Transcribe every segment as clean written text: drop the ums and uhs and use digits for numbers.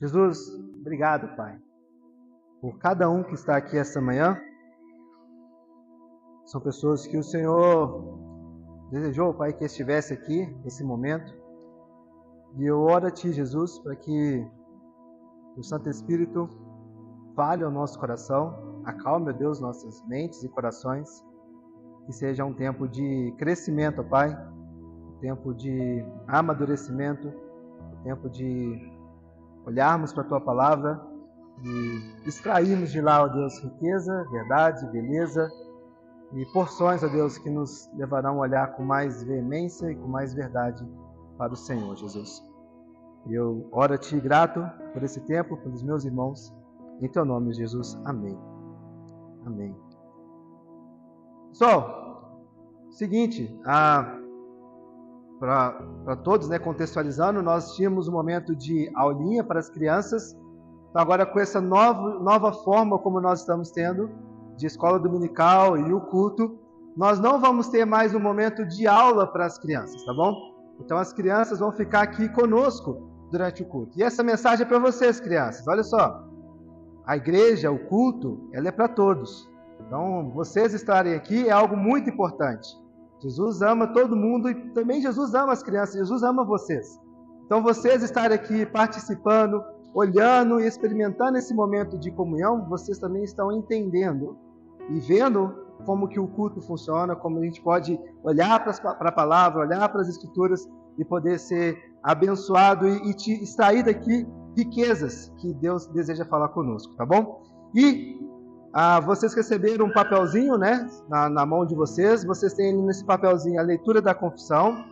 Jesus, obrigado, Pai, por cada um que está aqui essa manhã. São pessoas que o Senhor desejou, Pai, que estivesse aqui nesse momento. E eu oro a Ti, Jesus, para que o Santo Espírito fale ao nosso coração, acalme, ó Deus, nossas mentes e corações. Que seja um tempo de crescimento, ó Pai, um tempo de amadurecimento, um tempo de olharmos para a Tua Palavra e extrairmos de lá, ó Deus, riqueza, verdade, beleza e porções, ó Deus, que nos levarão a olhar com mais veemência e com mais verdade para o Senhor, Jesus. Eu oro a Ti grato por esse tempo, pelos meus irmãos, em Teu nome, Jesus. Amém. Amém. Pessoal, seguinte, para todos, né, contextualizando, nós tínhamos um momento de aulinha para as crianças. Então agora com essa nova forma como nós estamos tendo, de escola dominical e o culto, nós não vamos ter mais um momento de aula para as crianças, tá bom? Então as crianças vão ficar aqui conosco durante o culto. E essa mensagem é para vocês, crianças. Olha só, a igreja, o culto, ela é para todos. Então vocês estarem aqui é algo muito importante. Jesus ama todo mundo e também Jesus ama as crianças, Jesus ama vocês. Então vocês estarem aqui participando, olhando e experimentando esse momento de comunhão, vocês também estão entendendo e vendo como que o culto funciona, como a gente pode olhar para a palavra, olhar para as escrituras e poder ser abençoado e te extrair daqui riquezas que Deus deseja falar conosco, tá bom? E vocês receberam um papelzinho, né, na mão de vocês. Vocês têm ali nesse papelzinho a leitura da confissão.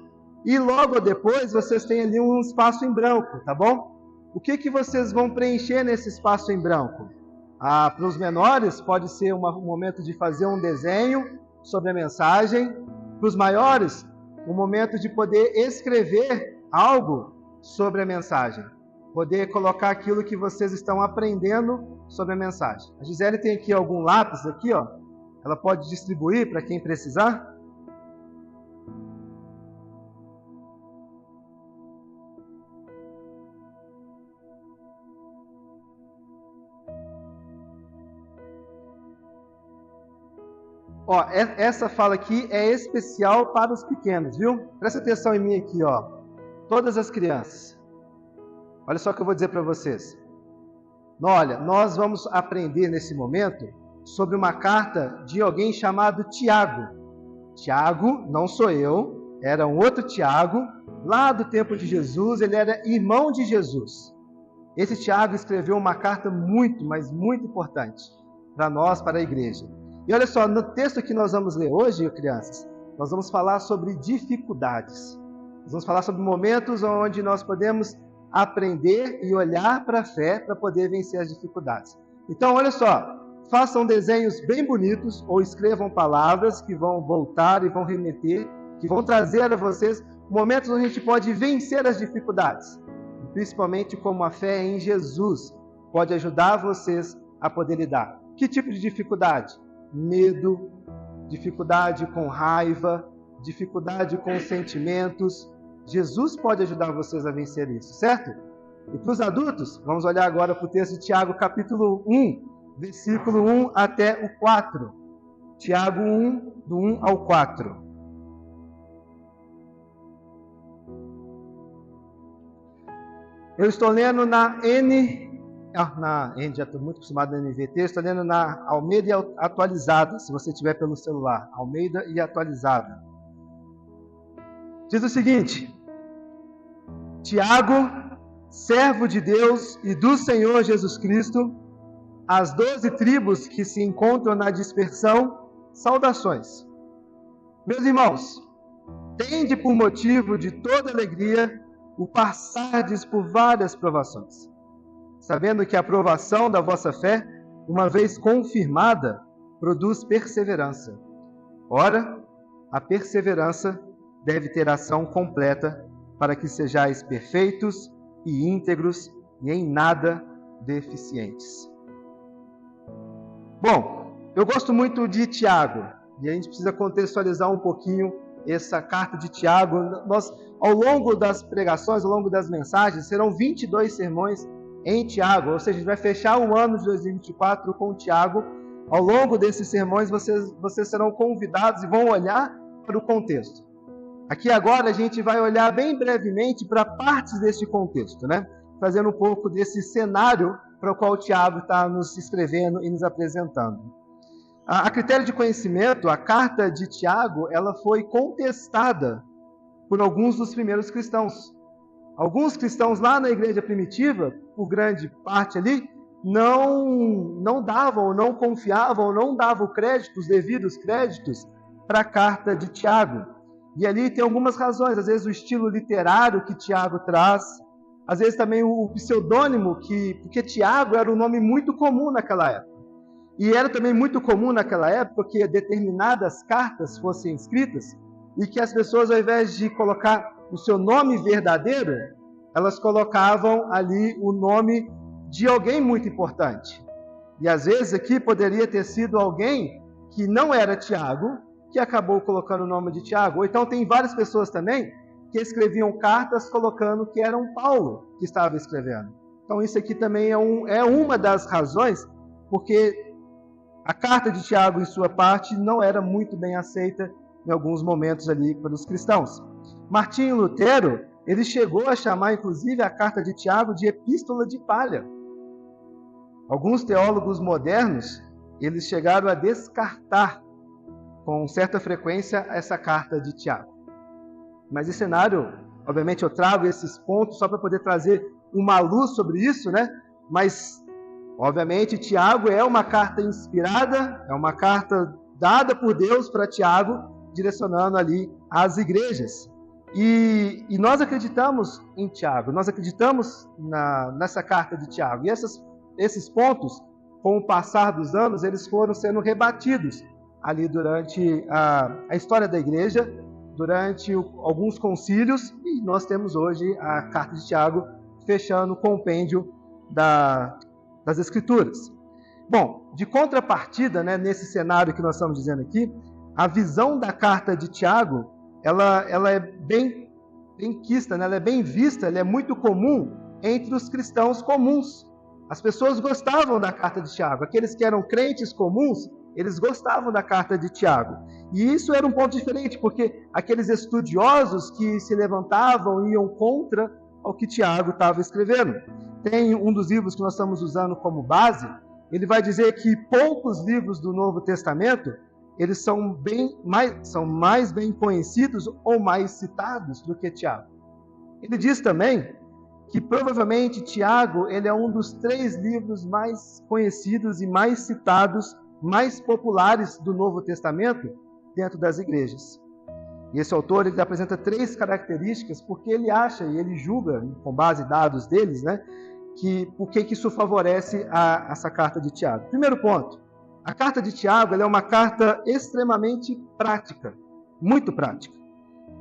E logo depois vocês têm ali um espaço em branco, tá bom? O que vocês vão preencher nesse espaço em branco? Para os menores pode ser um momento de fazer um desenho sobre a mensagem. Para os maiores, um momento de poder escrever algo sobre a mensagem. Poder colocar aquilo que vocês estão aprendendo sobre a mensagem. A Gisele tem aqui algum lápis aqui, ó. Ela pode distribuir para quem precisar. Ó, essa fala aqui é especial para os pequenos, viu? Presta atenção em mim aqui, ó. Todas as crianças. Olha só o que eu vou dizer para vocês. Olha, nós vamos aprender nesse momento sobre uma carta de alguém chamado Tiago. Tiago, não sou eu, era um outro Tiago, lá do tempo de Jesus, ele era irmão de Jesus. Esse Tiago escreveu uma carta muito, mas muito importante para nós, para a igreja. E olha só, no texto que nós vamos ler hoje, crianças, nós vamos falar sobre dificuldades. Nós vamos falar sobre momentos onde nós podemos aprender e olhar para a fé para poder vencer as dificuldades. Então, olha só, façam desenhos bem bonitos ou escrevam palavras que vão voltar e vão remeter, que vão trazer a vocês momentos onde a gente pode vencer as dificuldades. Principalmente como a fé em Jesus pode ajudar vocês a poder lidar. Que tipo de dificuldade? Medo, dificuldade com raiva, dificuldade com sentimentos. Jesus pode ajudar vocês a vencer isso, certo? E para os adultos, vamos olhar agora para o texto de Tiago, capítulo 1, versículo 1 até o 4. Tiago 1, do 1 ao 4. Eu estou lendo na já estou muito acostumado na NVT, estou lendo na Almeida atualizada, se você tiver pelo celular, Almeida e atualizada. Diz o seguinte: Tiago, servo de Deus e do Senhor Jesus Cristo, às 12 tribos que se encontram na dispersão, saudações. Meus irmãos, tende por motivo de toda alegria o passardes por várias provações, sabendo que a provação da vossa fé, uma vez confirmada, produz perseverança. Ora, a perseverança deve ter ação completa, para que sejais perfeitos e íntegros e em nada deficientes. Bom, eu gosto muito de Tiago, e a gente precisa contextualizar um pouquinho essa carta de Tiago. Nós, ao longo das pregações, ao longo das mensagens, serão 22 sermões em Tiago, ou seja, a gente vai fechar o ano de 2024 com Tiago. Ao longo desses sermões, vocês serão convidados e vão olhar para o contexto. Aqui agora a gente vai olhar bem brevemente para partes deste contexto, né? Fazendo um pouco desse cenário para o qual o Tiago está nos escrevendo e nos apresentando. A critério de conhecimento, a carta de Tiago, ela foi contestada por alguns dos primeiros cristãos. Alguns cristãos lá na igreja primitiva, por grande parte ali, não davam, não confiavam, não davam os devidos créditos para a carta de Tiago. E ali tem algumas razões, às vezes o estilo literário que Tiago traz, às vezes também o pseudônimo, porque Tiago era um nome muito comum naquela época. E era também muito comum naquela época que determinadas cartas fossem escritas e que as pessoas, ao invés de colocar o seu nome verdadeiro, elas colocavam ali o nome de alguém muito importante. E às vezes aqui poderia ter sido alguém que não era Tiago, que acabou colocando o nome de Tiago. Ou então tem várias pessoas também que escreviam cartas colocando que era um Paulo que estava escrevendo. Então isso aqui também é uma das razões, porque a carta de Tiago, em sua parte, não era muito bem aceita em alguns momentos ali pelos cristãos. Martinho Lutero, ele chegou a chamar, inclusive, a carta de Tiago de epístola de palha. Alguns teólogos modernos, eles chegaram a descartar com certa frequência essa carta de Tiago. Mas esse cenário, obviamente eu trago esses pontos só para poder trazer uma luz sobre isso, né? Mas, obviamente, Tiago é uma carta inspirada, é uma carta dada por Deus para Tiago, direcionando ali às igrejas. E nós acreditamos em Tiago, nós acreditamos nessa carta de Tiago. E esses pontos, com o passar dos anos, eles foram sendo rebatidos ali durante a história da igreja, durante alguns concílios, e nós temos hoje a carta de Tiago fechando o compêndio das Escrituras. Bom, de contrapartida, né, nesse cenário que nós estamos dizendo aqui, a visão da carta de Tiago, ela é bem quista, né? Ela é bem vista, ela é muito comum entre os cristãos comuns. As pessoas gostavam da carta de Tiago. Aqueles que eram crentes comuns, eles gostavam da carta de Tiago. E isso era um ponto diferente, porque aqueles estudiosos que se levantavam iam contra o que Tiago estava escrevendo. Tem um dos livros que nós estamos usando como base, ele vai dizer que poucos livros do Novo Testamento eles são mais bem conhecidos ou mais citados do que Tiago. Ele diz também que provavelmente Tiago ele é um dos 3 livros mais conhecidos e mais citados, mais populares do Novo Testamento dentro das igrejas. E esse autor ele apresenta 3 características porque ele acha e ele julga, com base em dados deles, né, por que isso favorece essa carta de Tiago. Primeiro ponto, a carta de Tiago ela é uma carta extremamente prática, muito prática.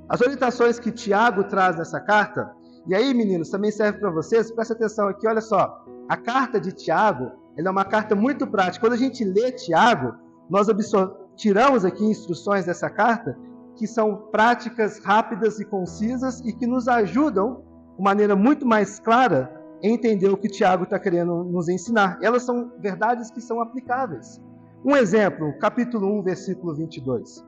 As orientações que Tiago traz nessa carta, e aí meninos, também serve para vocês, presta atenção aqui, olha só, a carta de Tiago ela é uma carta muito prática. Quando a gente lê Tiago, nós tiramos aqui instruções dessa carta que são práticas, rápidas e concisas e que nos ajudam, de maneira muito mais clara, a entender o que Tiago está querendo nos ensinar. Elas são verdades que são aplicáveis. Um exemplo, capítulo 1, versículo 22.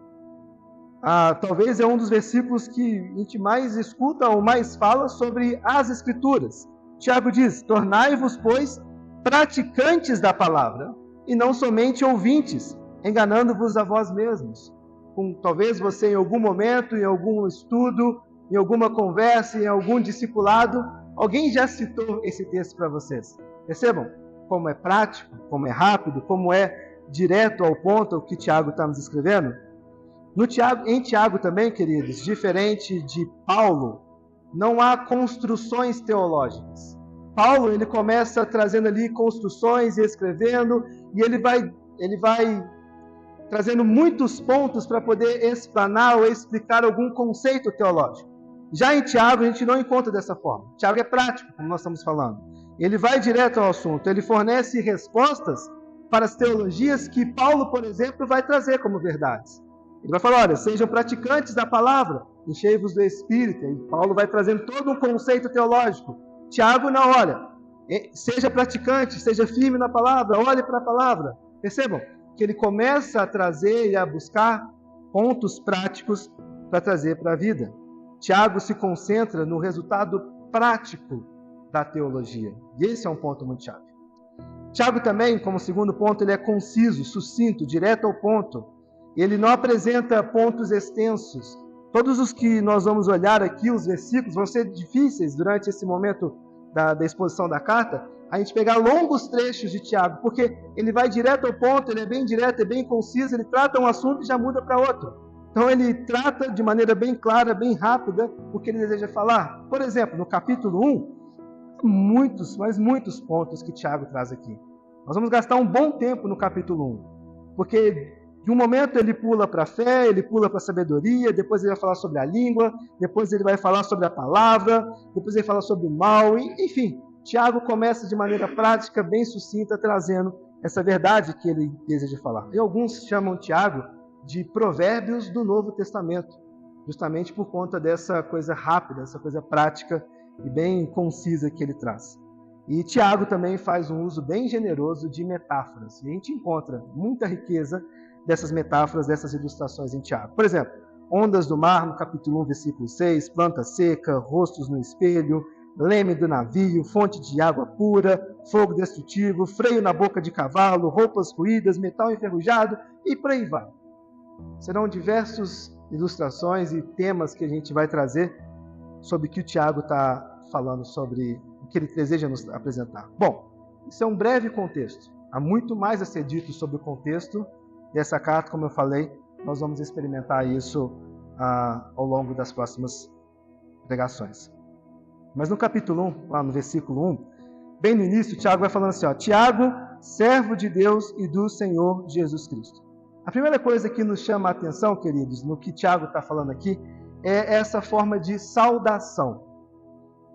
Talvez é um dos versículos que a gente mais escuta ou mais fala sobre as Escrituras. Tiago diz, tornai-vos, pois, praticantes da palavra, e não somente ouvintes, enganando-vos a vós mesmos. Talvez você, em algum momento, em algum estudo, em alguma conversa, em algum discipulado, alguém já citou esse texto para vocês. Percebam como é prático, como é rápido, como é direto ao ponto o que Tiago está nos escrevendo? Em Tiago também, queridos, diferente de Paulo, não há construções teológicas. Paulo ele começa trazendo ali construções e escrevendo, e ele vai trazendo muitos pontos para poder explanar ou explicar algum conceito teológico. Já em Tiago a gente não encontra dessa forma. Tiago é prático, como nós estamos falando. Ele vai direto ao assunto, ele fornece respostas para as teologias que Paulo, por exemplo, vai trazer como verdades. Ele vai falar, olha, sejam praticantes da palavra, enchei-vos do Espírito. E Paulo vai trazendo todo um conceito teológico. Tiago não, olha, Seja praticante, seja firme na palavra, olhe para a palavra. Percebam que ele começa a trazer e a buscar pontos práticos para trazer para a vida. Tiago se concentra no resultado prático da teologia. E esse é um ponto muito chave. Tiago também, como segundo ponto, ele é conciso, sucinto, direto ao ponto. Ele não apresenta pontos extensos. Todos os que nós vamos olhar aqui, os versículos, vão ser difíceis durante esse momento da exposição da carta, a gente pegar longos trechos de Tiago, porque ele vai direto ao ponto, ele é bem direto, é bem conciso, ele trata um assunto e já muda para outro. Então ele trata de maneira bem clara, bem rápida, o que ele deseja falar. Por exemplo, no capítulo 1, muitos pontos que Tiago traz aqui. Nós vamos gastar um bom tempo no capítulo 1, porque de um momento ele pula para a fé, ele pula para a sabedoria, depois ele vai falar sobre a língua, depois ele vai falar sobre a palavra, depois ele fala sobre o mal, enfim. Tiago começa de maneira prática, bem sucinta, trazendo essa verdade que ele deseja falar. E alguns chamam Tiago de provérbios do Novo Testamento, justamente por conta dessa coisa rápida, essa coisa prática e bem concisa que ele traz. E Tiago também faz um uso bem generoso de metáforas. E a gente encontra muita riqueza dessas metáforas, dessas ilustrações em Tiago. Por exemplo, ondas do mar, no capítulo 1, versículo 6, planta seca, rostos no espelho, leme do navio, fonte de água pura, fogo destrutivo, freio na boca de cavalo, roupas ruídas, metal enferrujado e por aí vai. Serão diversas ilustrações e temas que a gente vai trazer sobre o que o Tiago está falando, sobre o que ele deseja nos apresentar. Bom, isso é um breve contexto. Há muito mais a ser dito sobre o contexto dessa carta, como eu falei, nós vamos experimentar isso ao longo das próximas pregações. Mas no capítulo 1, lá no versículo 1, bem no início, Tiago vai falando assim, Tiago, servo de Deus e do Senhor Jesus Cristo. A primeira coisa que nos chama a atenção, queridos, no que Tiago está falando aqui, é essa forma de saudação.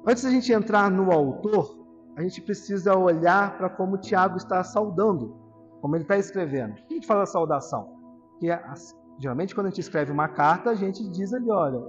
Antes da gente entrar no autor, a gente precisa olhar para como Tiago está saudando, como ele está escrevendo. O que a gente fala saudação? Que geralmente quando a gente escreve uma carta, a gente diz ali, olha,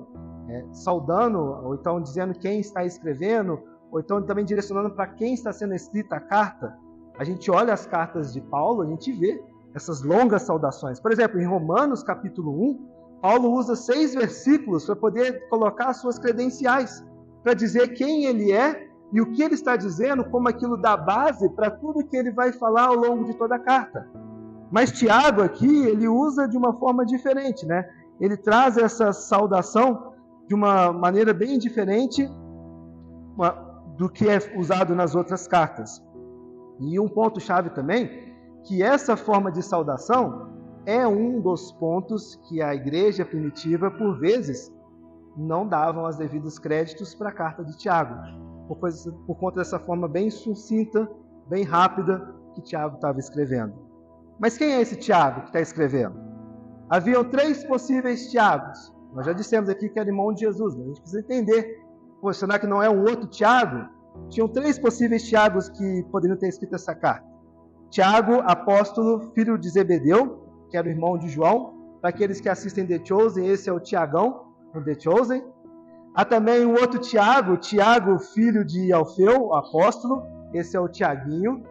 saudando, ou então dizendo quem está escrevendo, ou então também direcionando para quem está sendo escrita a carta. A gente olha as cartas de Paulo, a gente vê essas longas saudações. Por exemplo, em Romanos capítulo 1, Paulo usa 6 versículos para poder colocar as suas credenciais, para dizer quem ele é e o que ele está dizendo, como aquilo dá base para tudo que ele vai falar ao longo de toda a carta. Mas Tiago aqui, ele usa de uma forma diferente, né? Ele traz essa saudação de uma maneira bem diferente do que é usado nas outras cartas. E um ponto-chave também, que essa forma de saudação é um dos pontos que a igreja primitiva, por vezes, não davam os devidos créditos para a carta de Tiago, por conta dessa forma bem sucinta, bem rápida que Tiago estava escrevendo. Mas quem é esse Tiago que está escrevendo? Haviam 3 possíveis Tiagos. Nós já dissemos aqui que era irmão de Jesus, mas a gente precisa entender, será que não é um outro Tiago? Tinham 3 possíveis Tiagos que poderiam ter escrito essa carta. Tiago, apóstolo, filho de Zebedeu, que era o irmão de João. Para aqueles que assistem The Chosen, esse é o Tiagão, no The Chosen. Há também um outro Tiago, Tiago, filho de Alfeu, apóstolo, esse é o Tiaguinho.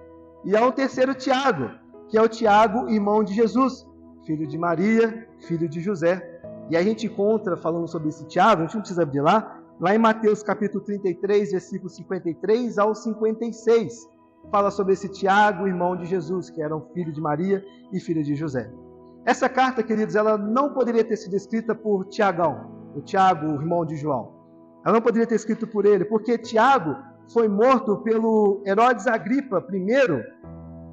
E há um terceiro Tiago, que é o Tiago, irmão de Jesus, filho de Maria, filho de José. E a gente encontra, falando sobre esse Tiago, a gente não precisa abrir lá em Mateus capítulo 33, versículos 53 ao 56. Fala sobre esse Tiago, irmão de Jesus, que era um filho de Maria e filho de José. Essa carta, queridos, ela não poderia ter sido escrita por Tiagão, o Tiago, o irmão de João. Ela não poderia ter escrito por ele, porque Tiago foi morto pelo Herodes Agripa I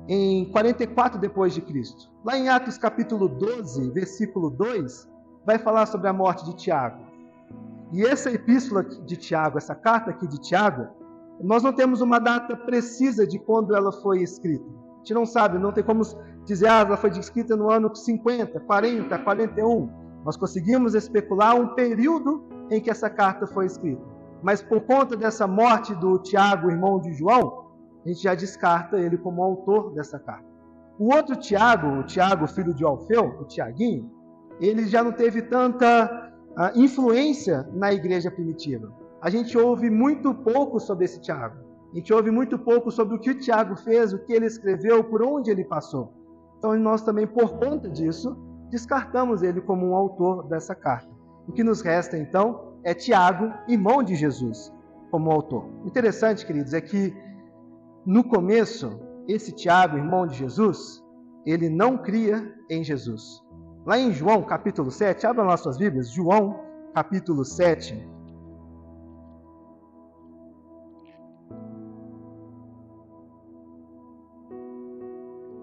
em 44 depois de Cristo. Lá em Atos capítulo 12, versículo 2, vai falar sobre a morte de Tiago. E essa epístola de Tiago, essa carta aqui de Tiago, nós não temos uma data precisa de quando ela foi escrita. A gente não sabe, não tem como dizer, ela foi escrita no ano 50, 40, 41. Nós conseguimos especular um período em que essa carta foi escrita. Mas por conta dessa morte do Tiago, irmão de João, a gente já descarta ele como autor dessa carta. O outro Tiago, o Tiago, filho de Alfeu, o Tiaguinho, ele já não teve tanta influência na igreja primitiva. A gente ouve muito pouco sobre esse Tiago. A gente ouve muito pouco sobre o que o Tiago fez, o que ele escreveu, por onde ele passou. Então nós também, por conta disso, descartamos ele como um autor dessa carta. O que nos resta, então, é Tiago, irmão de Jesus, como autor. O interessante, queridos, é que no começo, esse Tiago, irmão de Jesus, ele não cria em Jesus. Lá em João, capítulo 7, abram lá suas Bíblias, João, capítulo 7.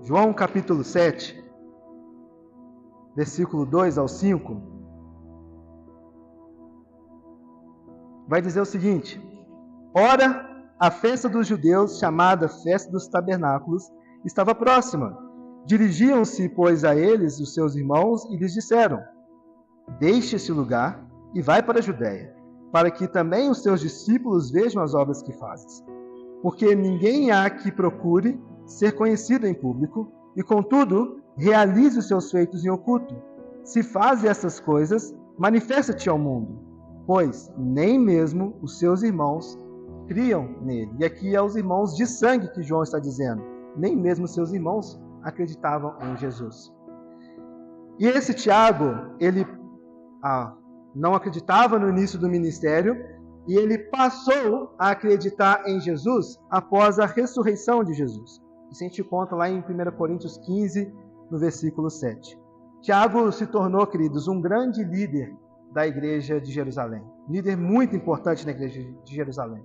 João, capítulo 7, versículo 2 ao 5, vai dizer o seguinte: Ora, a festa dos judeus, chamada Festa dos Tabernáculos, estava próxima. Dirigiam-se, pois, a eles os seus irmãos e lhes disseram: Deixe esse lugar e vai para a Judéia, para que também os teus discípulos vejam as obras que fazes. Porque ninguém há que procure ser conhecido em público, e contudo, realize os seus feitos em oculto. Se fazes essas coisas, manifesta-te ao mundo, pois nem mesmo os seus irmãos criam nele. E aqui é os irmãos de sangue que João está dizendo. Nem mesmo seus irmãos acreditavam em Jesus. E esse Tiago, ele não acreditava no início do ministério, e ele passou a acreditar em Jesus após a ressurreição de Jesus. Isso a gente conta lá em 1 Coríntios 15, no versículo 7. Tiago se tornou, queridos, um grande líder da igreja de Jerusalém. Líder muito importante na igreja de Jerusalém.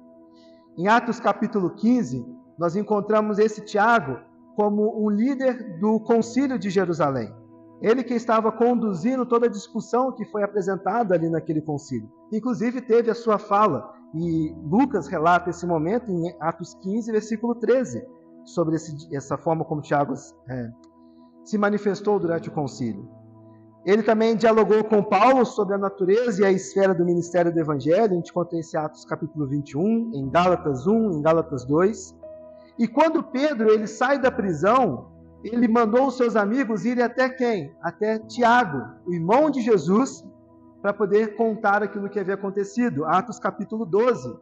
Em Atos capítulo 15, nós encontramos esse Tiago como um líder do concílio de Jerusalém. Ele que estava conduzindo toda a discussão que foi apresentada ali naquele concílio. Inclusive teve a sua fala, e Lucas relata esse momento em Atos 15, versículo 13, sobre essa forma como Tiago se manifestou durante o concílio. Ele também dialogou com Paulo sobre a natureza e a esfera do ministério do Evangelho. A gente conta esse Atos capítulo 21, em Gálatas 1, em Gálatas 2. E quando Pedro ele sai da prisão, ele mandou os seus amigos irem até quem? Até Tiago, o irmão de Jesus, para poder contar aquilo que havia acontecido. Atos capítulo 12,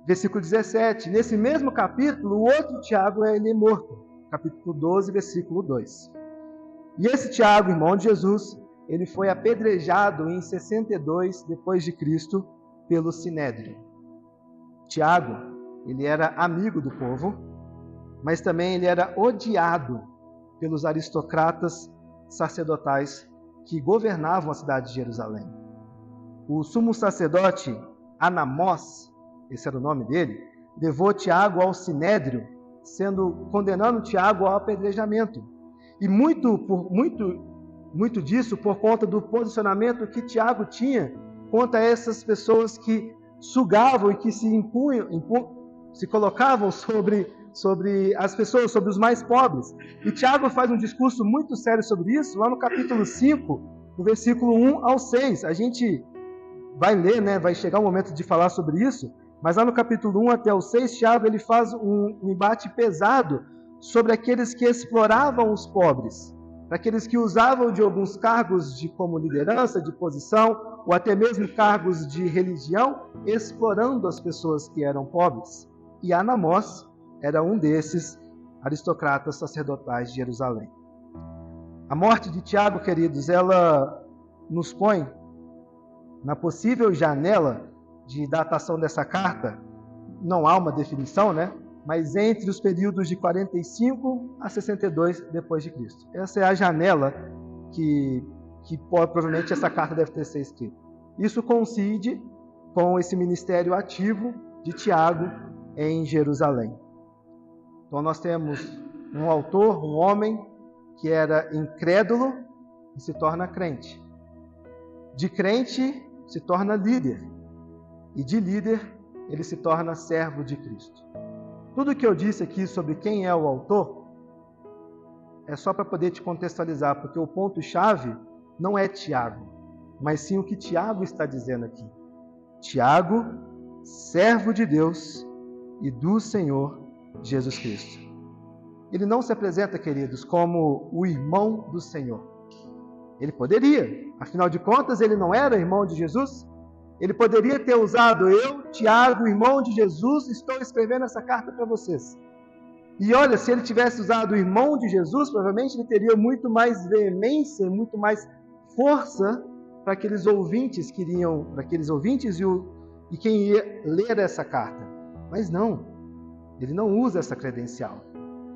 versículo 17. Nesse mesmo capítulo, o outro Tiago ele é morto. Capítulo 12, versículo 2. E esse Tiago, irmão de Jesus, ele foi apedrejado em 62 depois de Cristo pelo Sinédrio. Tiago, ele era amigo do povo, mas também ele era odiado pelos aristocratas sacerdotais que governavam a cidade de Jerusalém. O sumo sacerdote Anamós, esse era o nome dele, levou Tiago ao Sinédrio, condenando Tiago ao apedrejamento. E muito disso por conta do posicionamento que Tiago tinha contra essas pessoas que sugavam e que se colocavam sobre as pessoas, sobre os mais pobres. E Tiago faz um discurso muito sério sobre isso, lá no capítulo 5, no versículo 1 ao 6. A gente vai ler, vai chegar o momento de falar sobre isso, mas lá no capítulo 1 até o 6, Tiago ele faz um embate pesado sobre aqueles que exploravam os pobres, aqueles que usavam de alguns cargos como liderança, de posição, ou até mesmo cargos de religião, explorando as pessoas que eram pobres. E Anamós era um desses aristocratas sacerdotais de Jerusalém. A morte de Tiago, queridos, ela nos põe na possível janela de datação dessa carta. Não há uma definição, mas entre os períodos de 45 a 62 depois de Cristo. Essa é a janela que provavelmente essa carta deve ter sido escrita. Isso coincide com esse ministério ativo de Tiago em Jerusalém. Então nós temos um autor, um homem que era incrédulo e se torna crente. De crente se torna líder. E de líder ele se torna servo de Cristo. Tudo que eu disse aqui sobre quem é o autor é só para poder te contextualizar, porque o ponto-chave não é Tiago, mas sim o que Tiago está dizendo aqui. Tiago, servo de Deus e do Senhor Jesus Cristo. Ele não se apresenta, queridos, como o irmão do Senhor. Ele poderia, afinal de contas, ele não era irmão de Jesus? Ele poderia ter usado: eu, Tiago, irmão de Jesus, estou escrevendo essa carta para vocês. E olha, se ele tivesse usado o irmão de Jesus, provavelmente ele teria muito mais veemência, muito mais força para aqueles ouvintes e quem ia ler essa carta. Mas não, ele não usa essa credencial.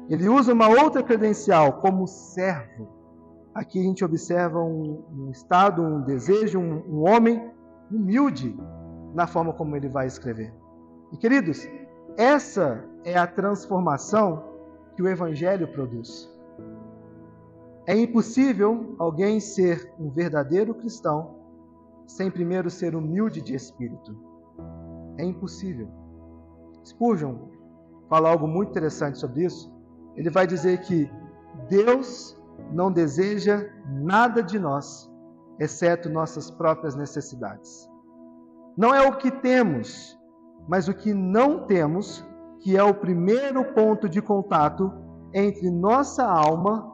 Ele usa uma outra credencial, como servo. Aqui a gente observa um estado, um desejo, um homem humilde na forma como ele vai escrever. E queridos, essa é a transformação que o Evangelho produz. É impossível alguém ser um verdadeiro cristão sem primeiro ser humilde de espírito. É impossível. Spurgeon fala algo muito interessante sobre isso. Ele vai dizer que Deus não deseja nada de nós, exceto nossas próprias necessidades. Não é o que temos, mas o que não temos, que é o primeiro ponto de contato entre nossa alma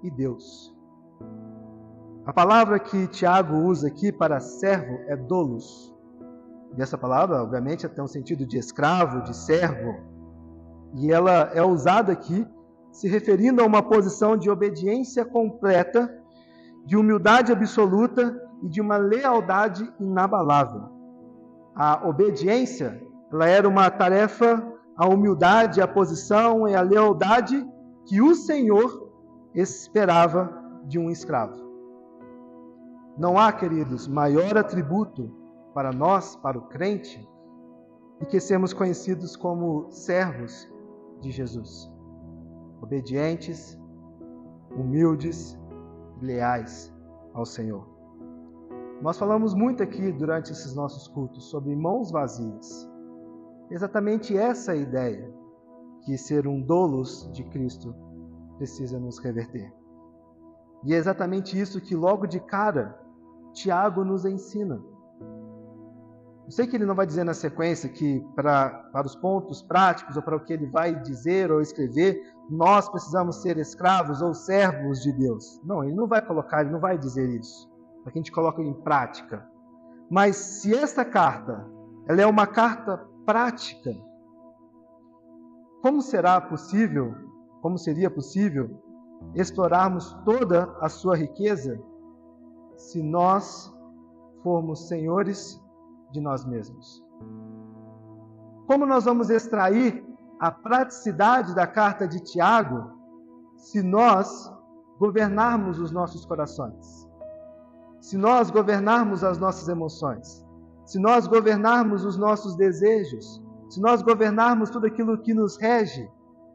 e Deus. A palavra que Tiago usa aqui para servo é doulos. E essa palavra, obviamente, tem um sentido de escravo, de servo. E ela é usada aqui se referindo a uma posição de obediência completa, de humildade absoluta e de uma lealdade inabalável. A obediência, ela era uma tarefa, a humildade, a posição e a lealdade que o Senhor esperava de um escravo. Não há, queridos, maior atributo para nós, para o crente, do que sermos conhecidos como servos de Jesus. Obedientes, humildes, leais ao Senhor. Nós falamos muito aqui durante esses nossos cultos sobre mãos vazias. Exatamente essa é a ideia que ser um doulos de Cristo precisa nos reverter. E é exatamente isso que logo de cara Tiago nos ensina. Eu sei que ele não vai dizer na sequência que para os pontos práticos ou para o que ele vai dizer ou escrever, nós precisamos ser escravos ou servos de Deus. Não, ele não vai colocar, ele não vai dizer isso, para que a gente coloque em prática. Mas se esta carta, ela é uma carta prática, como seria possível explorarmos toda a sua riqueza se nós formos senhores de nós mesmos? Como nós vamos extrair a praticidade da carta de Tiago se nós governarmos os nossos corações? Se nós governarmos as nossas emoções? Se nós governarmos os nossos desejos? Se nós governarmos tudo aquilo que nos rege?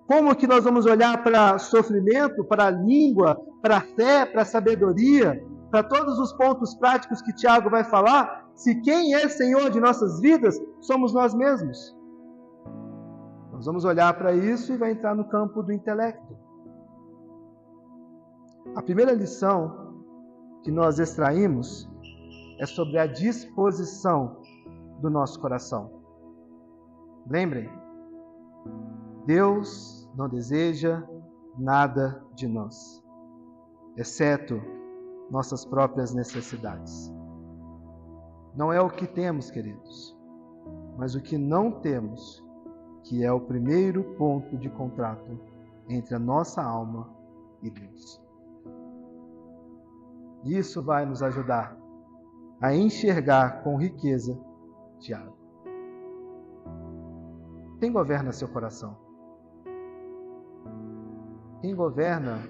Como que nós vamos olhar para sofrimento, para a língua, para a fé, para a sabedoria, para todos os pontos práticos que Tiago vai falar, se quem é Senhor de nossas vidas somos nós mesmos? Nós vamos olhar para isso e vai entrar no campo do intelecto. A primeira lição que nós extraímos é sobre a disposição do nosso coração. Lembrem, Deus não deseja nada de nós, exceto nossas próprias necessidades. Não é o que temos, queridos, mas o que não temos, que é o primeiro ponto de contato entre a nossa alma e Deus. Isso vai nos ajudar a enxergar com riqueza Tiago. Quem governa seu coração? Quem governa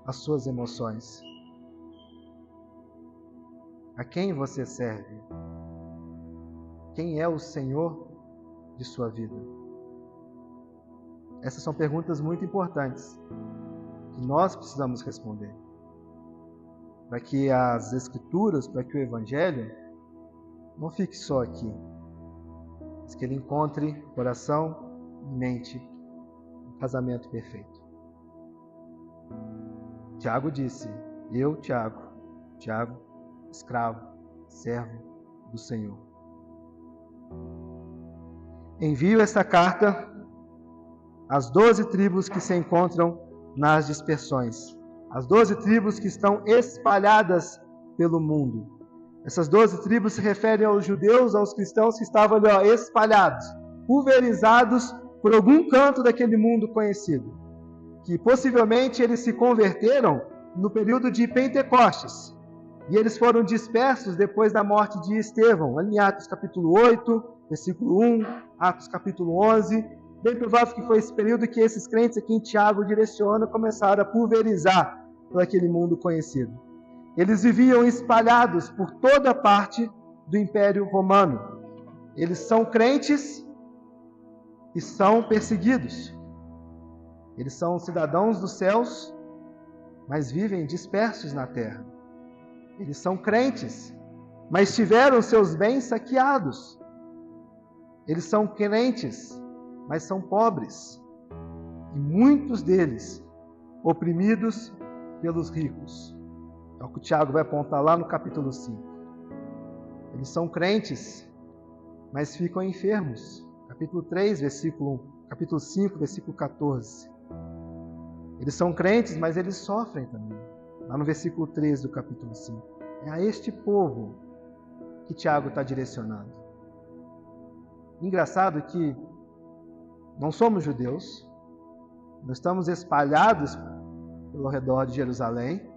as suas emoções? A quem você serve? Quem é o Senhor de sua vida? Essas são perguntas muito importantes que nós precisamos responder, para que as Escrituras, para que o Evangelho não fique só aqui, mas que ele encontre coração e mente um casamento perfeito. Tiago disse: eu, Tiago, escravo, servo do Senhor. Envio esta carta às 12 tribos que se encontram nas dispersões, as 12 tribos que estão espalhadas pelo mundo. Essas 12 tribos se referem aos judeus, aos cristãos que estavam ali, espalhados, pulverizados por algum canto daquele mundo conhecido, que possivelmente eles se converteram no período de Pentecostes, e eles foram dispersos depois da morte de Estevão, em Atos capítulo 8, versículo 1, Atos capítulo 11, bem provável que foi esse período que esses crentes aqui em Tiago direciona, começaram a pulverizar por aquele mundo conhecido. Eles viviam espalhados por toda parte do Império Romano. Eles são crentes e são perseguidos. Eles são cidadãos dos céus, mas vivem dispersos na terra. Eles são crentes, mas tiveram seus bens saqueados. Eles são crentes, mas são pobres. E muitos deles oprimidos pelos ricos. É o que o Tiago vai apontar lá no capítulo 5. Eles são crentes, mas ficam enfermos. Capítulo 3, versículo 1. Capítulo 5, versículo 14. Eles são crentes, mas eles sofrem também. Lá no versículo 13 do capítulo 5. É a este povo que Tiago está direcionando. Engraçado que não somos judeus, nós estamos espalhados pelo redor de Jerusalém,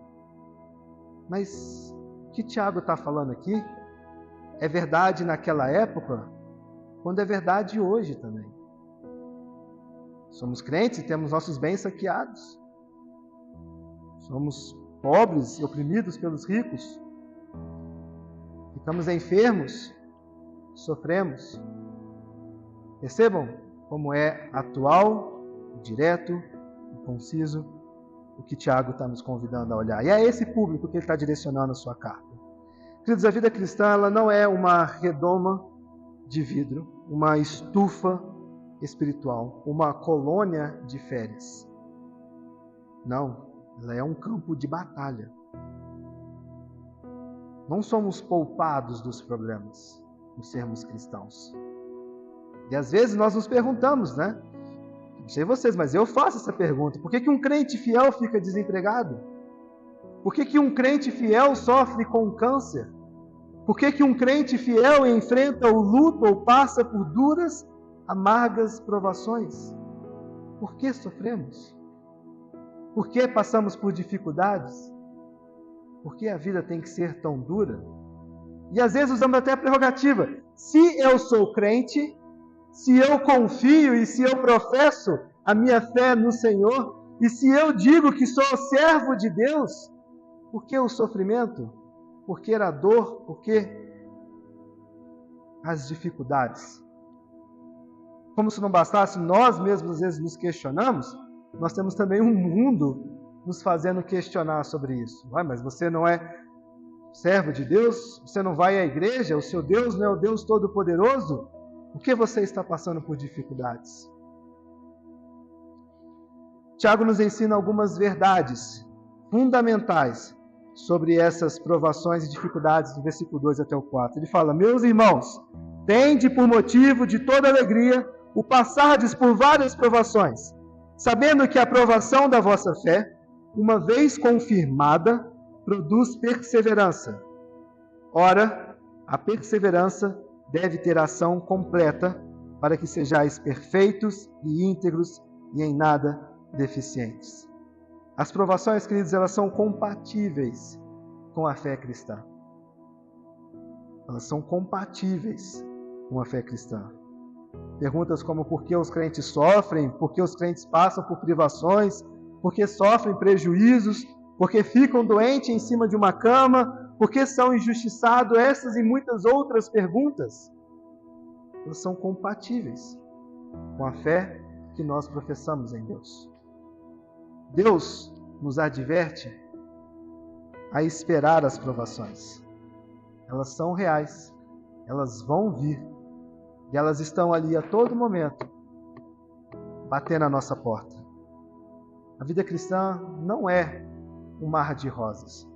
mas o que Tiago está falando aqui é verdade naquela época, quando é verdade hoje também. Somos crentes e temos nossos bens saqueados. Somos pobres e oprimidos pelos ricos. Ficamos enfermos, sofremos. Percebam como é atual, direto e conciso o que Tiago está nos convidando a olhar. E é esse público que ele está direcionando a sua carta. Queridos, a vida cristã ela não é uma redoma de vidro, uma estufa espiritual, uma colônia de férias. Não, ela é um campo de batalha. Não somos poupados dos problemas por sermos cristãos. E às vezes nós nos perguntamos, né? Não sei vocês, mas eu faço essa pergunta. Por que um crente fiel fica desempregado? Por que um crente fiel sofre com câncer? Por que um crente fiel enfrenta o luto ou passa por duras, amargas provações? Por que sofremos? Por que passamos por dificuldades? Por que a vida tem que ser tão dura? E às vezes usamos até a prerrogativa. Se eu sou crente, se eu confio e se eu professo a minha fé no Senhor, e se eu digo que sou servo de Deus, por que o sofrimento? Por que a dor? Por que as dificuldades? Como se não bastasse, nós mesmos às vezes nos questionamos, nós temos também um mundo nos fazendo questionar sobre isso. Mas você não é servo de Deus? Você não vai à igreja? O seu Deus não é o Deus Todo-Poderoso? Por que você está passando por dificuldades? Tiago nos ensina algumas verdades fundamentais sobre essas provações e dificuldades do versículo 2 até o 4. Ele fala: meus irmãos, tende por motivo de toda alegria o passardes por várias provações, sabendo que a provação da vossa fé, uma vez confirmada, produz perseverança. Ora, a perseverança deve ter ação completa, para que sejais perfeitos e íntegros e em nada deficientes. As provações, queridos, elas são compatíveis com a fé cristã. Elas são compatíveis com a fé cristã. Perguntas como por que os crentes sofrem, por que os crentes passam por privações, por que sofrem prejuízos, por que ficam doentes em cima de uma cama, por que são injustiçados, essas e muitas outras perguntas, elas são compatíveis com a fé que nós professamos em Deus. Deus nos adverte a esperar as provações. Elas são reais, elas vão vir, e elas estão ali a todo momento, batendo na nossa porta. A vida cristã não é um mar de rosas.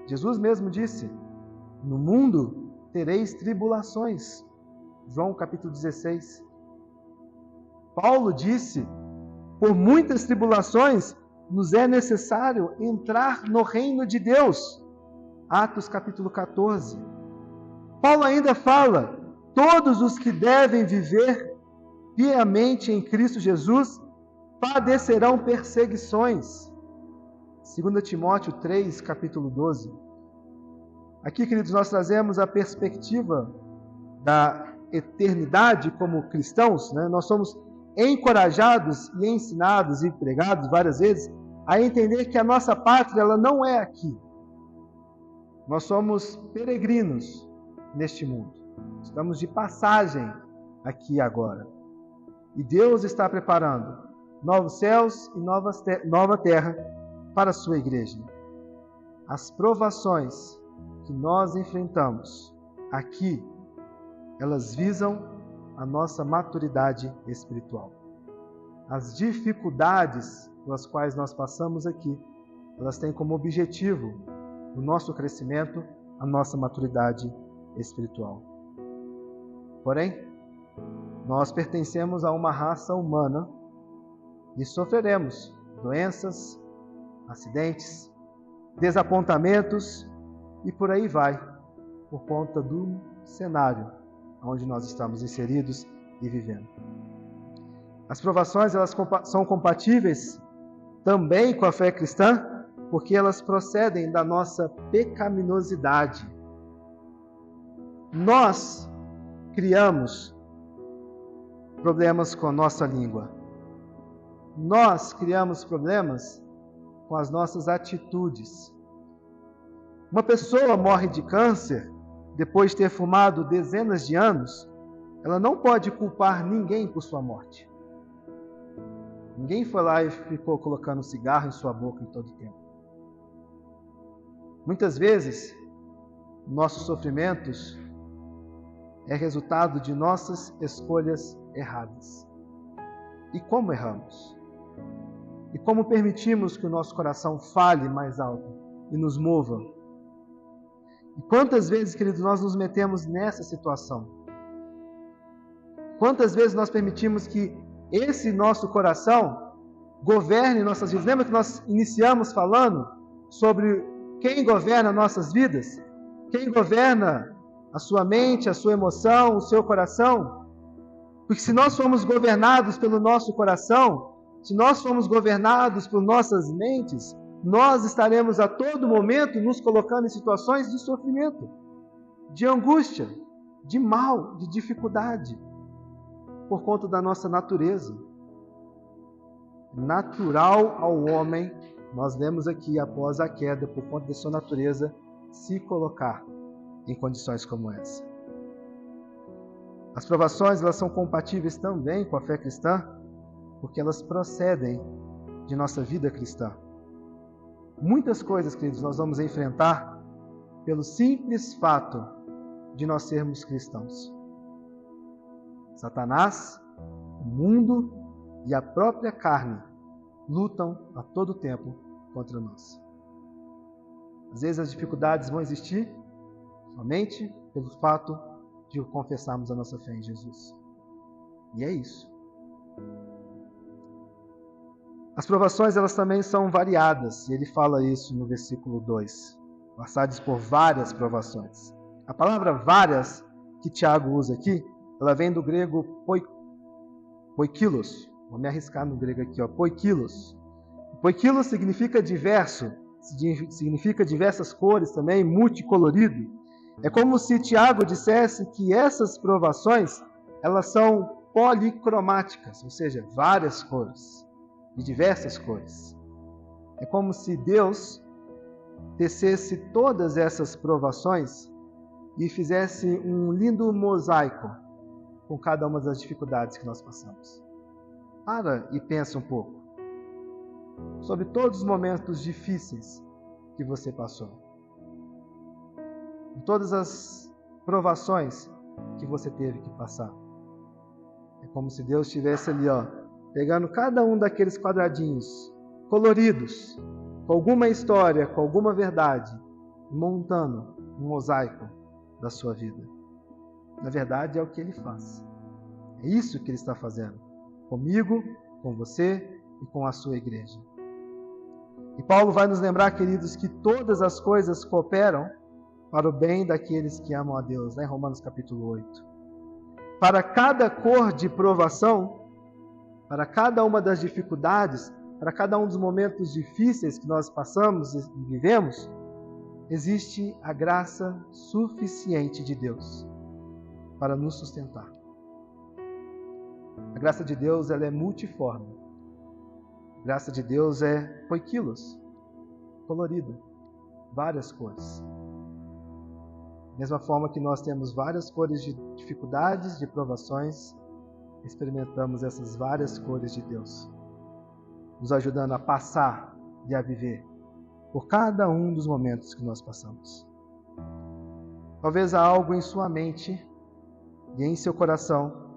Jesus mesmo disse: no mundo tereis tribulações. João capítulo 16. Paulo disse: por muitas tribulações nos é necessário entrar no reino de Deus. Atos capítulo 14. Paulo ainda fala: todos os que devem viver piamente em Cristo Jesus padecerão perseguições. 2 Timóteo 3, capítulo 12. Aqui, queridos, nós trazemos a perspectiva da eternidade como cristãos, né? Nós somos encorajados e ensinados e pregados várias vezes a entender que a nossa pátria ela não é aqui. Nós somos peregrinos neste mundo. Estamos de passagem aqui agora. E Deus está preparando novos céus e nova terra para a sua igreja. As provações que nós enfrentamos aqui, elas visam a nossa maturidade espiritual. As dificuldades pelas quais nós passamos aqui, elas têm como objetivo o nosso crescimento, a nossa maturidade espiritual. Porém, nós pertencemos a uma raça humana e sofreremos doenças, acidentes, desapontamentos e por aí vai, por conta do cenário onde nós estamos inseridos e vivendo. As provações elas são compatíveis também com a fé cristã, porque elas procedem da nossa pecaminosidade. Nós criamos problemas com a nossa língua. Nós criamos problemas com as nossas atitudes. Uma pessoa morre de câncer depois de ter fumado dezenas de anos, ela não pode culpar ninguém por sua morte. Ninguém foi lá e ficou colocando cigarro em sua boca em todo o tempo. Muitas vezes, nossos sofrimentos é resultado de nossas escolhas erradas. E como erramos? E como permitimos que o nosso coração fale mais alto e nos mova? E quantas vezes, queridos, nós nos metemos nessa situação? Quantas vezes nós permitimos que esse nosso coração governe nossas vidas? Lembra que nós iniciamos falando sobre quem governa nossas vidas? Quem governa a sua mente, a sua emoção, o seu coração? Porque se nós formos governados pelo nosso coração, se nós formos governados por nossas mentes, nós estaremos a todo momento nos colocando em situações de sofrimento, de angústia, de mal, de dificuldade, por conta da nossa natureza. Natural ao homem, nós vemos aqui após a queda, por conta da sua natureza, se colocar em condições como essa. As provações elas são compatíveis também com a fé cristã, porque elas procedem de nossa vida cristã. Muitas coisas, queridos, nós vamos enfrentar pelo simples fato de nós sermos cristãos. Satanás, o mundo e a própria carne lutam a todo tempo contra nós. Às vezes as dificuldades vão existir somente pelo fato de confessarmos a nossa fé em Jesus. E é isso. As provações elas também são variadas, e ele fala isso no versículo 2. Passados por várias provações. A palavra várias que Tiago usa aqui, ela vem do grego poikilos. Vou me arriscar no grego aqui, poikilos. Poikilos significa diverso, significa diversas cores também, multicolorido. É como se Tiago dissesse que essas provações, elas são policromáticas, ou seja, várias cores, de diversas cores. É como se Deus tecesse todas essas provações e fizesse um lindo mosaico com cada uma das dificuldades que nós passamos. Para e pensa um pouco sobre todos os momentos difíceis que você passou. Em todas as provações que você teve que passar. É como se Deus estivesse ali, pegando cada um daqueles quadradinhos coloridos, com alguma história, com alguma verdade, montando um mosaico da sua vida. Na verdade, é o que Ele faz. É isso que Ele está fazendo. Comigo, com você e com a sua igreja. E Paulo vai nos lembrar, queridos, que todas as coisas cooperam para o bem daqueles que amam a Deus, lá em Romanos capítulo 8. Para cada cor de provação, para cada uma das dificuldades, para cada um dos momentos difíceis que nós passamos e vivemos, existe a graça suficiente de Deus para nos sustentar. A graça de Deus, ela é multiforme. A graça de Deus foi quilos, colorida, várias cores. Da mesma forma que nós temos várias cores de dificuldades, de provações, experimentamos essas várias cores de Deus, nos ajudando a passar e a viver por cada um dos momentos que nós passamos. Talvez há algo em sua mente e em seu coração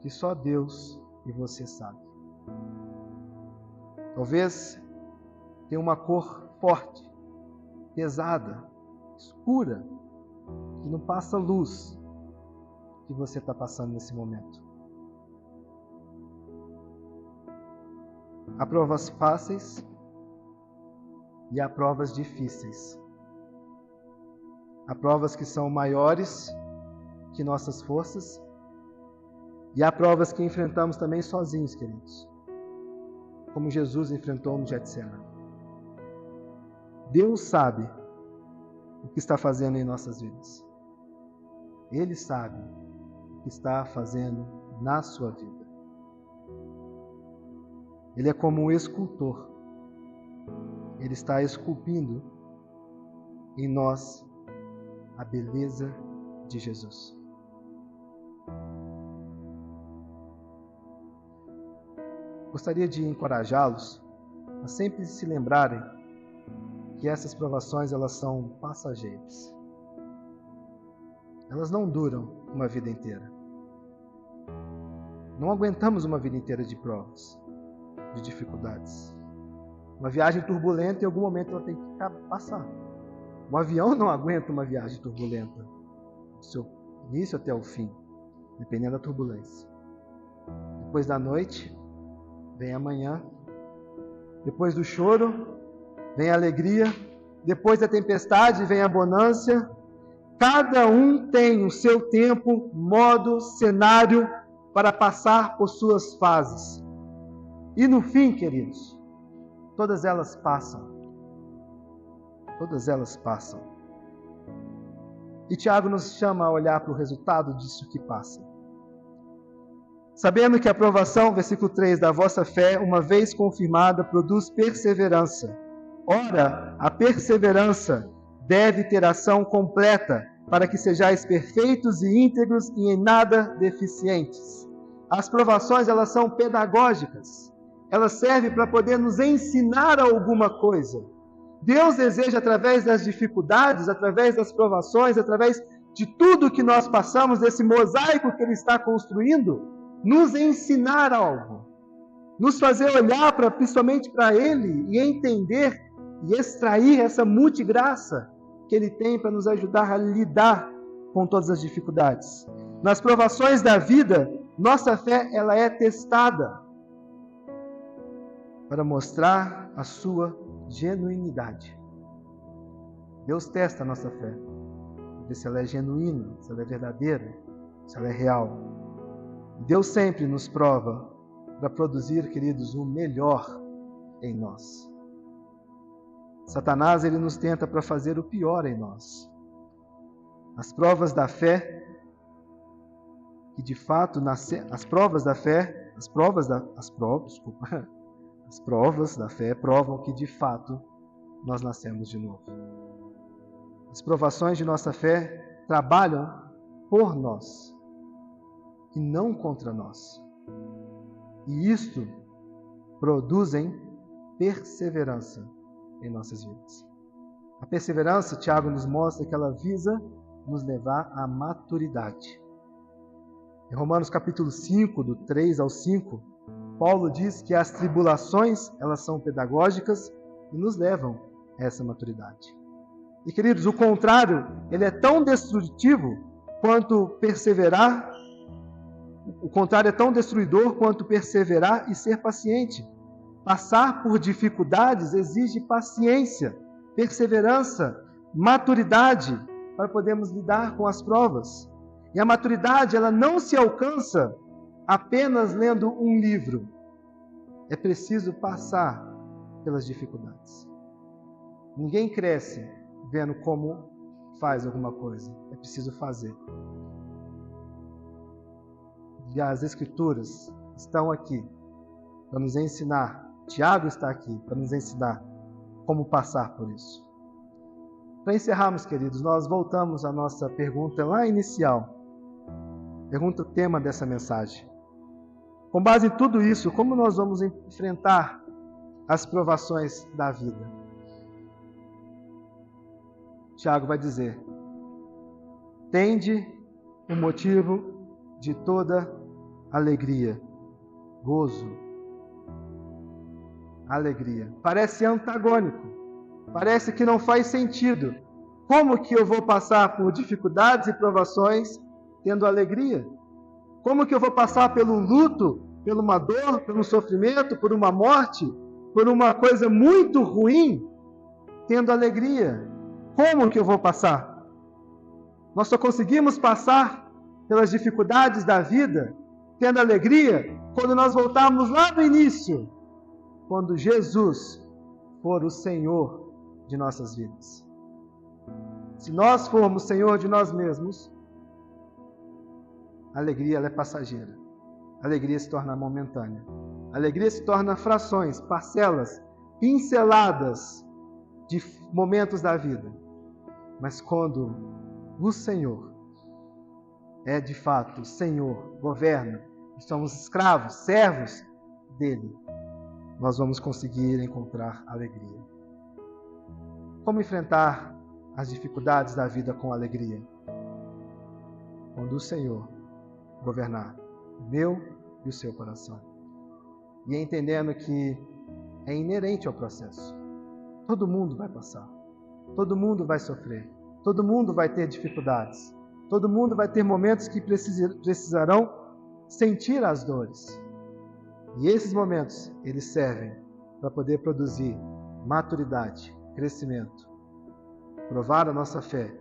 que só Deus e você sabe. Talvez tenha uma cor forte, pesada, escura, que não passa luz que você está passando nesse momento. Há provas fáceis e há provas difíceis. Há provas que são maiores que nossas forças e há provas que enfrentamos também sozinhos, queridos, como Jesus enfrentou no Getsemane. Deus sabe o que está fazendo em nossas vidas. Ele sabe o que está fazendo na sua vida. Ele é como um escultor. Ele está esculpindo em nós a beleza de Jesus. Gostaria de encorajá-los a sempre se lembrarem que essas provações, elas são passageiras. Elas não duram uma vida inteira. Não aguentamos uma vida inteira de provas, de dificuldades. Uma viagem turbulenta, em algum momento ela tem que passar. Um avião não aguenta uma viagem turbulenta, do seu início até o fim, dependendo da turbulência. Depois da noite, vem a manhã. Depois do choro, vem a alegria. Depois da tempestade, vem a bonança. Cada um tem o seu tempo, modo, cenário para passar por suas fases. E no fim, queridos, todas elas passam. Todas elas passam. E Tiago nos chama a olhar para o resultado disso que passa. Sabendo que a aprovação, versículo 3, da vossa fé, uma vez confirmada, produz perseverança. Ora, a perseverança deve ter ação completa, para que sejais perfeitos e íntegros e em nada deficientes. As provações, elas são pedagógicas. Elas servem para poder nos ensinar alguma coisa. Deus deseja, através das dificuldades, através das provações, através de tudo que nós passamos, desse mosaico que Ele está construindo, nos ensinar algo. Nos fazer olhar principalmente para Ele e entender e extrair essa multigraça que Ele tem para nos ajudar a lidar com todas as dificuldades. Nas provações da vida, nossa fé ela é testada para mostrar a sua genuinidade. Deus testa a nossa fé, para ver se ela é genuína, se ela é verdadeira, se ela é real. Deus sempre nos prova para produzir, queridos, o melhor em nós. Satanás, ele nos tenta para fazer o pior em nós. As provas da fé, que de fato as provas da fé provam que de fato nós nascemos de novo. As provações de nossa fé trabalham por nós e não contra nós. E isto produzem perseverança em nossas vidas. A perseverança, Tiago nos mostra que ela visa nos levar à maturidade. Em Romanos capítulo 5, do 3 ao 5, Paulo diz que as tribulações, elas são pedagógicas e nos levam a essa maturidade. E, queridos, o contrário, ele é tão destrutivo quanto perseverar. O contrário é tão destruidor quanto perseverar e ser paciente. Passar por dificuldades exige paciência, perseverança, maturidade para podermos lidar com as provas. E a maturidade, ela não se alcança apenas lendo um livro. É preciso passar pelas dificuldades. Ninguém cresce vendo como faz alguma coisa. É preciso fazer. E as Escrituras estão aqui para nos ensinar. Tiago está aqui para nos ensinar como passar por isso. Para encerrarmos, queridos, nós voltamos à nossa pergunta lá inicial. Pergunta tema dessa mensagem. Com base em tudo isso, como nós vamos enfrentar as provações da vida? Tiago vai dizer: tende o motivo de toda alegria, gozo, alegria. Parece antagônico, parece que não faz sentido. Como que eu vou passar por dificuldades e provações tendo alegria? Como que eu vou passar pelo luto, por uma dor, pelo sofrimento, por uma morte, por uma coisa muito ruim, tendo alegria? Como que eu vou passar? Nós só conseguimos passar pelas dificuldades da vida, tendo alegria, quando nós voltarmos lá do início, quando Jesus for o Senhor de nossas vidas. Se nós formos Senhor de nós mesmos, a alegria ela é passageira. A alegria se torna momentânea. A alegria se torna frações, parcelas, pinceladas de momentos da vida. Mas quando o Senhor é de fato Senhor, governa, somos escravos, servos dele, nós vamos conseguir encontrar alegria. Como enfrentar as dificuldades da vida com alegria? Quando o Senhor governar o meu e o seu coração. E entendendo que é inerente ao processo. Todo mundo vai passar. Todo mundo vai sofrer. Todo mundo vai ter dificuldades. Todo mundo vai ter momentos que precisarão sentir as dores. E esses momentos, eles servem para poder produzir maturidade, crescimento, provar a nossa fé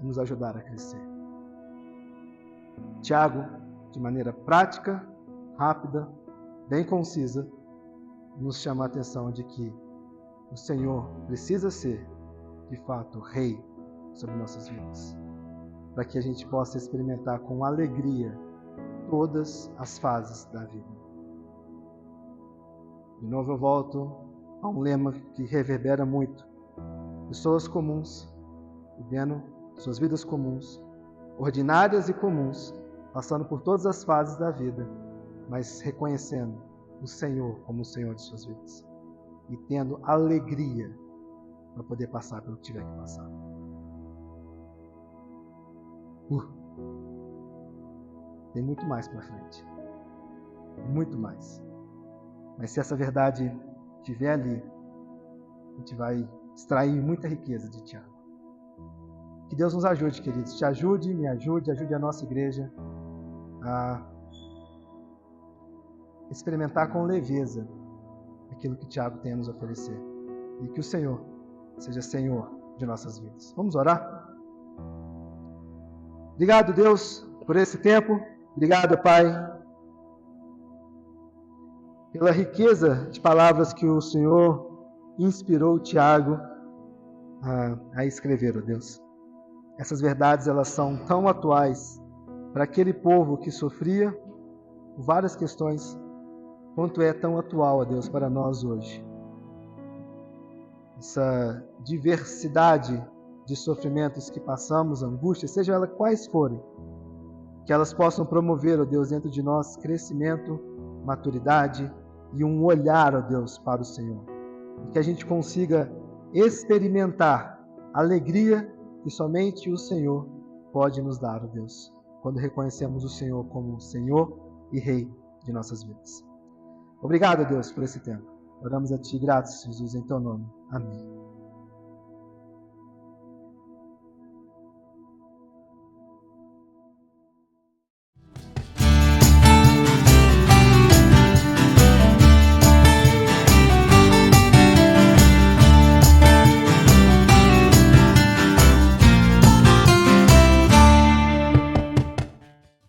e nos ajudar a crescer. Tiago, de maneira prática, rápida, bem concisa, nos chama a atenção de que o Senhor precisa ser, de fato, Rei sobre nossas vidas, para que a gente possa experimentar com alegria todas as fases da vida. De novo eu volto a um lema que reverbera muito. Pessoas comuns, vivendo suas vidas comuns, ordinárias e comuns, passando por todas as fases da vida, mas reconhecendo o Senhor como o Senhor de suas vidas e tendo alegria para poder passar pelo que tiver que passar. Tem muito mais para frente. Muito mais. Mas se essa verdade estiver ali, a gente vai extrair muita riqueza de Tiago. Que Deus nos ajude, queridos. Te ajude, me ajude, ajude a nossa igreja a experimentar com leveza aquilo que Tiago tem a nos oferecer. E que o Senhor seja Senhor de nossas vidas. Vamos orar? Obrigado, Deus, por esse tempo. Obrigado, Pai, pela riqueza de palavras que o Senhor inspirou Tiago a escrever, ó Deus. Essas verdades, elas são tão atuais para aquele povo que sofria por várias questões, quanto é tão atual, ó Deus, para nós hoje. Essa diversidade de sofrimentos que passamos, angústias, seja elas quais forem, que elas possam promover, ó Deus, dentro de nós crescimento, maturidade e um olhar, ó Deus, para o Senhor. E que a gente consiga experimentar a alegria que somente o Senhor pode nos dar, ó Deus, quando reconhecemos o Senhor como Senhor e Rei de nossas vidas. Obrigado, Deus, por esse tempo. Oramos a Ti, gratos, Jesus, em Teu nome. Amém.